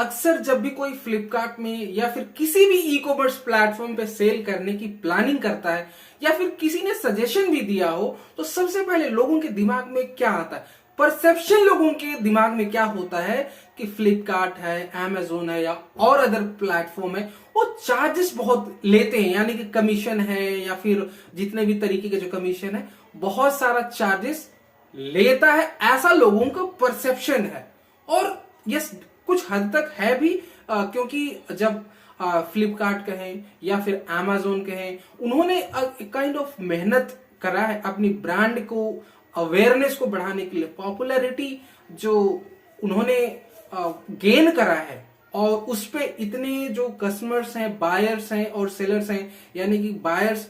अक्सर जब भी कोई फ्लिपकार्ट में या फिर किसी भी ई कॉमर्स प्लेटफॉर्म पे सेल करने की प्लानिंग करता है या फिर किसी ने सजेशन भी दिया हो, तो सबसे पहले लोगों के दिमाग में क्या आता है, परसेप्शन लोगों के दिमाग में क्या होता है कि फ्लिपकार्ट है, अमेजोन है या और अदर प्लेटफॉर्म है, वो चार्जेस बहुत लेते हैं, यानी कि कमीशन है या फिर जितने भी तरीके के जो कमीशन है, बहुत सारा चार्जेस लेता है, ऐसा लोगों का परसेप्शन है। और यस, कुछ हद तक है भी, क्योंकि जब फ्लिपकार्ट कहें या फिर अमेजोन कहें, उन्होंने काइंड ऑफ मेहनत करा है अपनी ब्रांड को, अवेयरनेस को बढ़ाने के लिए, पॉपुलैरिटी जो उन्होंने गेन करा है, और उस पे इतने जो कस्टमर्स हैं, बायर्स हैं और सेलर्स हैं, यानी कि बायर्स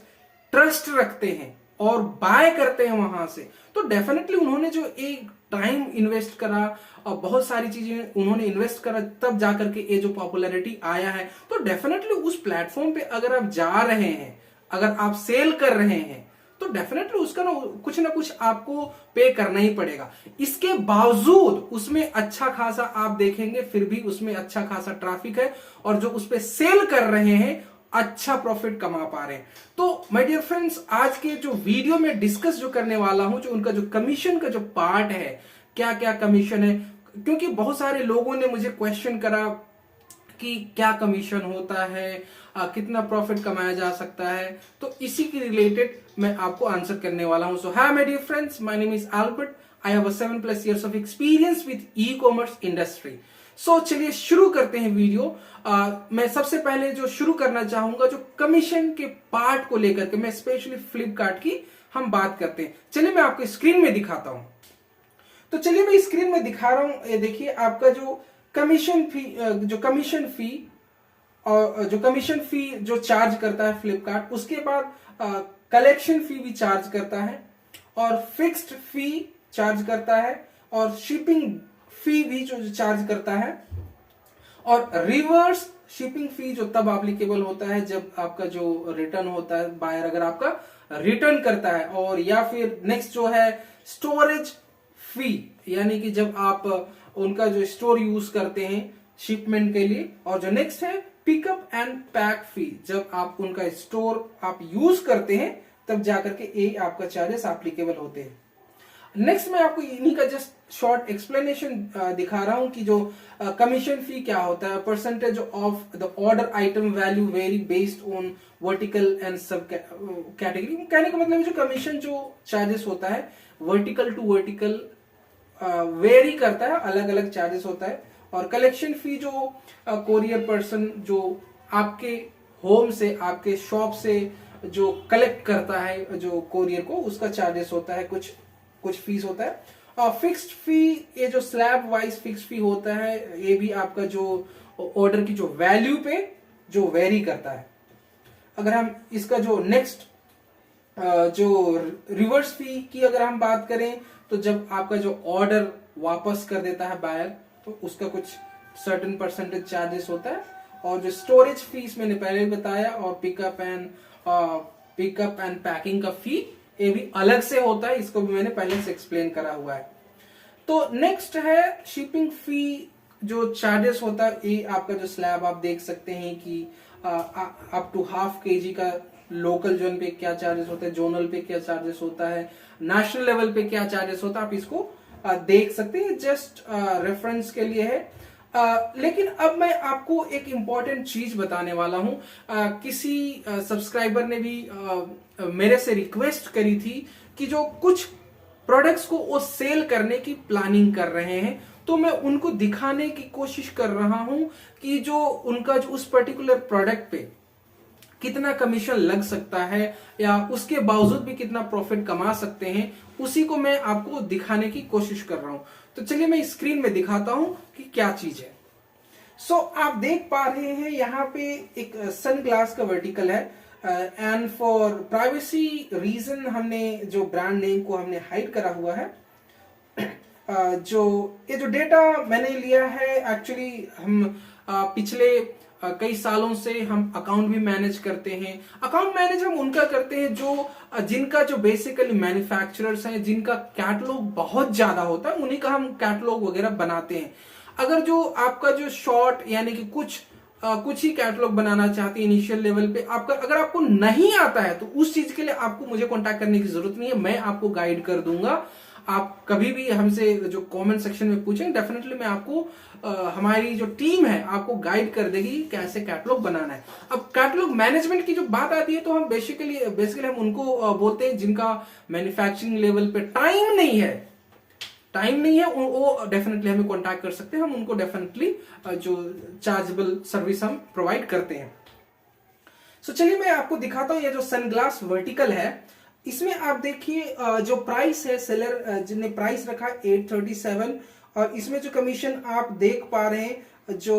ट्रस्ट रखते हैं और बाय करते हैं वहां से, तो डेफिनेटली उन्होंने जो एक टाइम इन्वेस्ट करा और बहुत सारी चीजें उन्होंने इन्वेस्ट करा, तब जाकर के ये जो पॉपुलैरिटी आया है। तो डेफिनेटली उस प्लेटफॉर्म पे अगर आप जा रहे हैं, अगर आप सेल कर रहे हैं, तो डेफिनेटली उसका ना कुछ आपको पे करना ही पड़ेगा। इसके बावजूद उसमें अच्छा खासा आप देखेंगे, फिर भी उसमें अच्छा खासा ट्रैफिक है और जो उस पे सेल कर रहे हैं अच्छा प्रॉफिट कमा पा रहे हैं। तो माय डियर फ्रेंड्स, आज के जो वीडियो में डिस्कस जो करने वाला हूं, जो उनका जो कमीशन का जो पार्ट है, क्या क्या कमीशन है, क्योंकि बहुत सारे लोगों ने मुझे क्वेश्चन करा कि क्या कमीशन होता है, कितना प्रॉफिट कमाया जा सकता है, तो इसी के रिलेटेड मैं आपको आंसर करने वाला हूं। So hi my dear friends, my name is Albert. I have a 7+ years of experience with e commerce industry. So चलिए शुरू करते हैं वीडियो। मैं सबसे पहले जो शुरू करना चाहूंगा, जो कमीशन के पार्ट को लेकर के, मैं स्पेशली फ्लिपकार्ट की हम बात करते हैं। चलिए मैं आपको स्क्रीन में दिखाता हूं। तो चलिए मैं स्क्रीन में दिखा रहा हूं, ये देखिए आपका जो कमीशन फी जो चार्ज करता है फ्लिपकार्ट, उसके बाद कलेक्शन फी भी चार्ज करता है और फिक्स्ड फी चार्ज करता है और शिपिंग फी भी जो चार्ज करता है, और रिवर्स शिपिंग फी जो तब एप्लीकेबल होता है जब आपका जो रिटर्न होता है, बायर अगर आपका रिटर्न करता है, और या फिर नेक्स्ट जो है स्टोरेज फी, यानी कि जब आप उनका जो स्टोर यूज करते हैं शिपमेंट के लिए, और जो नेक्स्ट है पिकअप एंड पैक फी, जब आप उनका स्टोर आप यूज करते हैं तब जाकर के ये आपका चार्जेस एप्लीकेबल होते हैं। नेक्स्ट मैं आपको इन्हीं का जस्ट शॉर्ट एक्सप्लेनेशन दिखा रहा हूं कि जो कमीशन फी क्या होता है। Percentage of the order item value very based on vertical and सब कैटेगरी। कहने का मतलब जो कमीशन जो चार्जेस होता है वर्टिकल टू वर्टिकल वेरी करता है, अलग अलग चार्जेस होता है। और कलेक्शन फी जो कोरियर पर्सन जो आपके होम से, आपके शॉप से जो कलेक्ट करता है जो कोरियर को, उसका चार्जेस होता है, कुछ फीस होता है। और फिक्स्ड फी, ये जो स्लैब वाइज फिक्स्ड फी होता है, ये भी आपका जो ऑर्डर की जो वैल्यू पे जो वेरी करता है। अगर हम इसका जो नेक्स्ट जो रिवर्स फी की अगर हम बात करें, तो जब आपका जो ऑर्डर वापस कर देता है बायर, तो उसका कुछ सर्टेन परसेंटेज चार्जेस होता है। और जो स्टोरेज फीस मैंने पहले बताया, और पिकअप एंड पैकिंग का फी, ये भी अलग से होता है, इसको भी मैंने पहले से एक्सप्लेन करा हुआ है। तो नेक्स्ट है शिपिंग फी जो चार्जेस होता है। ये आपका जो स्लैब आप देख सकते हैं कि अप टू ½ kg का लोकल जोन पे क्या चार्जेस होता है, जोनल पे क्या चार्जेस होता है, नेशनल लेवल पे क्या चार्जेस होता है, आप इसको देख सकते हैं, जस्ट रेफरेंस के लिए है। लेकिन अब मैं आपको एक इंपॉर्टेंट चीज बताने वाला हूं। किसी सब्सक्राइबर ने भी मेरे से रिक्वेस्ट करी थी कि जो कुछ प्रोडक्ट्स को वो सेल करने की प्लानिंग कर रहे हैं, तो मैं उनको दिखाने की कोशिश कर रहा हूं कि जो उनका जो उस पर्टिकुलर प्रोडक्ट पे कितना कमीशन लग सकता है या उसके बावजूद भी कितना प्रॉफिट कमा सकते हैं, उसी को मैं आपको दिखाने की कोशिश कर रहा हूं। तो चलिए मैं स्क्रीन में दिखाता हूं कि क्या चीज है। सो आप देख पा रहे हैं यहाँ पे एक सन ग्लास का वर्टिकल है, एंड फॉर प्राइवेसी रीजन हमने जो ब्रांड नेम को हमने हाइड करा हुआ है। जो ये जो डेटा मैंने लिया है, एक्चुअली हम पिछले कई सालों से हम अकाउंट भी मैनेज करते हैं। अकाउंट मैनेज हम उनका करते हैं जो जिनका जो बेसिकली मैन्युफैक्चरर्स हैं, जिनका कैटलॉग बहुत ज्यादा होता है, उन्हीं का हम कैटलॉग वगैरह बनाते हैं। अगर जो आपका जो शॉर्ट यानी कि कुछ ही कैटलॉग बनाना चाहते हैं इनिशियल लेवल पे, आपका अगर आपको नहीं आता है तो उस चीज के लिए आपको मुझे कांटेक्ट करने की जरूरत नहीं है, मैं आपको गाइड कर दूंगा। आप कभी भी हमसे जो कमेंट सेक्शन में पूछेंगे, डेफिनेटली मैं आपको हमारी जो टीम है आपको गाइड कर देगी कैसे कैटलॉग बनाना है। अब कैटलॉग मैनेजमेंट की जो बात आती है तो हम बेसिकली हम उनको बोलते हैं जिनका मैन्युफैक्चरिंग लेवल पे टाइम नहीं है, वो डेफिनेटली हमें कांटेक्ट कर सकते हैं, हम उनको डेफिनेटली जो चार्जेबल सर्विस हम प्रोवाइड करते हैं। सो चलिए मैं आपको दिखाता हूं, ये जो सनग्लास वर्टिकल है, इसमें आप देखिए जो प्राइस है, सेलर जिन्हें प्राइस रखा है 837, और इसमें जो कमीशन आप देख पा रहे हैं जो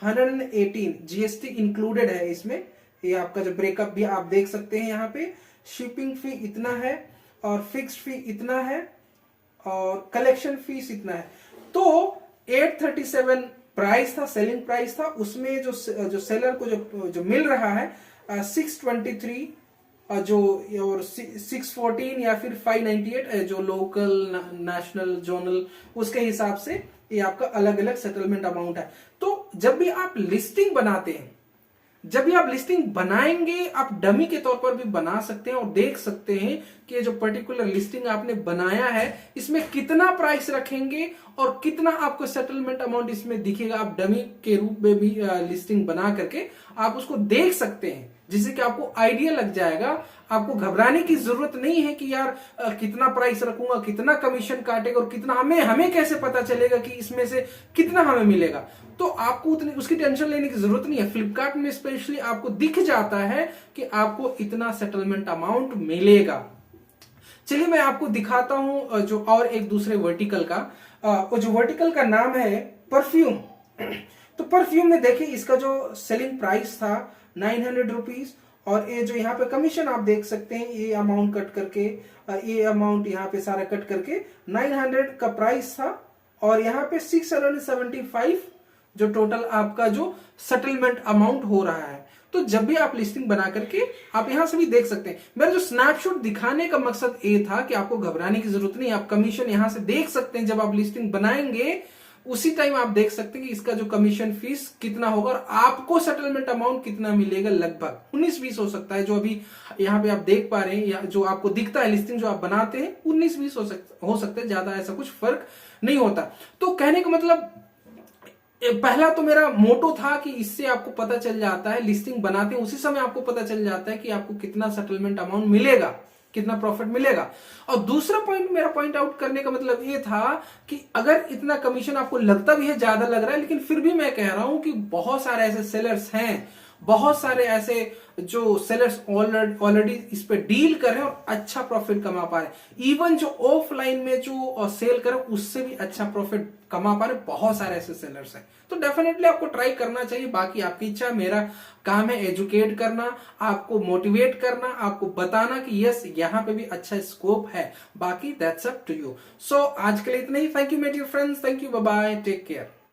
118 जीएसटी इंक्लूडेड है इसमें। ये आपका जो ब्रेकअप भी आप देख सकते हैं, यहाँ पे शिपिंग फी इतना है और फिक्स्ड फी इतना है और कलेक्शन फीस इतना है। तो 837 प्राइस था, सेलिंग प्राइस था, उसमें जो सेलर को जो मिल रहा है 623 जो और 614 या फिर 598 जो लोकल नेशनल जोनल, उसके हिसाब से ये आपका अलग अलग सेटलमेंट अमाउंट है। तो जब भी आप लिस्टिंग बनाते हैं, जब भी आप लिस्टिंग बनाएंगे, आप डमी के तौर पर भी बना सकते हैं और देख सकते हैं कि जो पर्टिकुलर लिस्टिंग आपने बनाया है इसमें कितना प्राइस रखेंगे और कितना आपको सेटलमेंट अमाउंट इसमें दिखेगा। आप डमी के रूप में भी लिस्टिंग बना करके आप उसको देख सकते हैं, जिससे कि आपको आइडिया लग जाएगा। आपको घबराने की जरूरत नहीं है कि यार कितना प्राइस रखूंगा, कितना कमीशन काटेगा और कितना हमें कैसे पता चलेगा कि इसमें से कितना हमें मिलेगा। तो आपको उतनी उसकी टेंशन लेने की जरूरत नहीं है। फ्लिपकार्ट में स्पेशली आपको दिख जाता है कि आपको इतना सेटलमेंट अमाउंट मिलेगा। चलिए मैं आपको दिखाता हूं जो और एक दूसरे वर्टिकल का, जो वर्टिकल का नाम है परफ्यूम। तो परफ्यूम में देखिए इसका जो सेलिंग प्राइस था 900 रुपीज, और ये जो यहाँ पे कमीशन आप देख सकते हैं, ये अमाउंट कट करके, ये अमाउंट यहाँ पे सारा कट करके 900 का प्राइस था, और यहाँ पे 675 जो टोटल आपका जो सेटलमेंट अमाउंट हो रहा है। तो जब भी आप लिस्टिंग बना करके आप यहां से भी देख सकते हैं। मेरा जो स्नैपशॉट दिखाने का मकसद ये था कि आपको घबराने की जरूरत नहीं, आप कमीशन यहां से देख सकते हैं। जब आप लिस्टिंग बनाएंगे उसी टाइम आप देख सकते हैं कि इसका जो कमीशन फीस कितना होगा और आपको सेटलमेंट अमाउंट कितना मिलेगा। लगभग 19-20 हो सकता है, जो अभी यहाँ पे आप देख पा रहे हैं, या जो आपको दिखता है लिस्टिंग जो आप बनाते हैं 19-20 हो सकता है, ज्यादा ऐसा कुछ फर्क नहीं होता। तो कहने का मतलब पहला तो मेरा मोटो था कि इससे आपको पता चल जाता है, लिस्टिंग बनाते हैं उसी समय आपको पता चल जाता है कि आपको कितना सेटलमेंट अमाउंट मिलेगा, कितना प्रॉफिट मिलेगा। और दूसरा पॉइंट मेरा पॉइंट आउट करने का मतलब ये था कि अगर इतना कमीशन आपको लगता भी है ज्यादा लग रहा है, लेकिन फिर भी मैं कह रहा हूं कि बहुत सारे ऐसे सेलर्स हैं, बहुत सारे ऐसे जो सेलर्स ऑलरेडी इस पे डील कर रहे हैं और अच्छा प्रॉफिट कमा पा रहे हैं। इवन जो ऑफलाइन में जो सेल कर उससे भी अच्छा प्रॉफिट कमा पा रहे बहुत सारे ऐसे सेलर्स हैं। तो डेफिनेटली आपको ट्राई करना चाहिए। बाकी आपकी इच्छा, मेरा काम है एजुकेट करना, आपको मोटिवेट करना, आपको बताना कि यस यहाँ पे भी अच्छा स्कोप है। बाकी that's up to you. So आज के लिए इतना ही। Thank you my dear friends, thank you, bye bye, take care.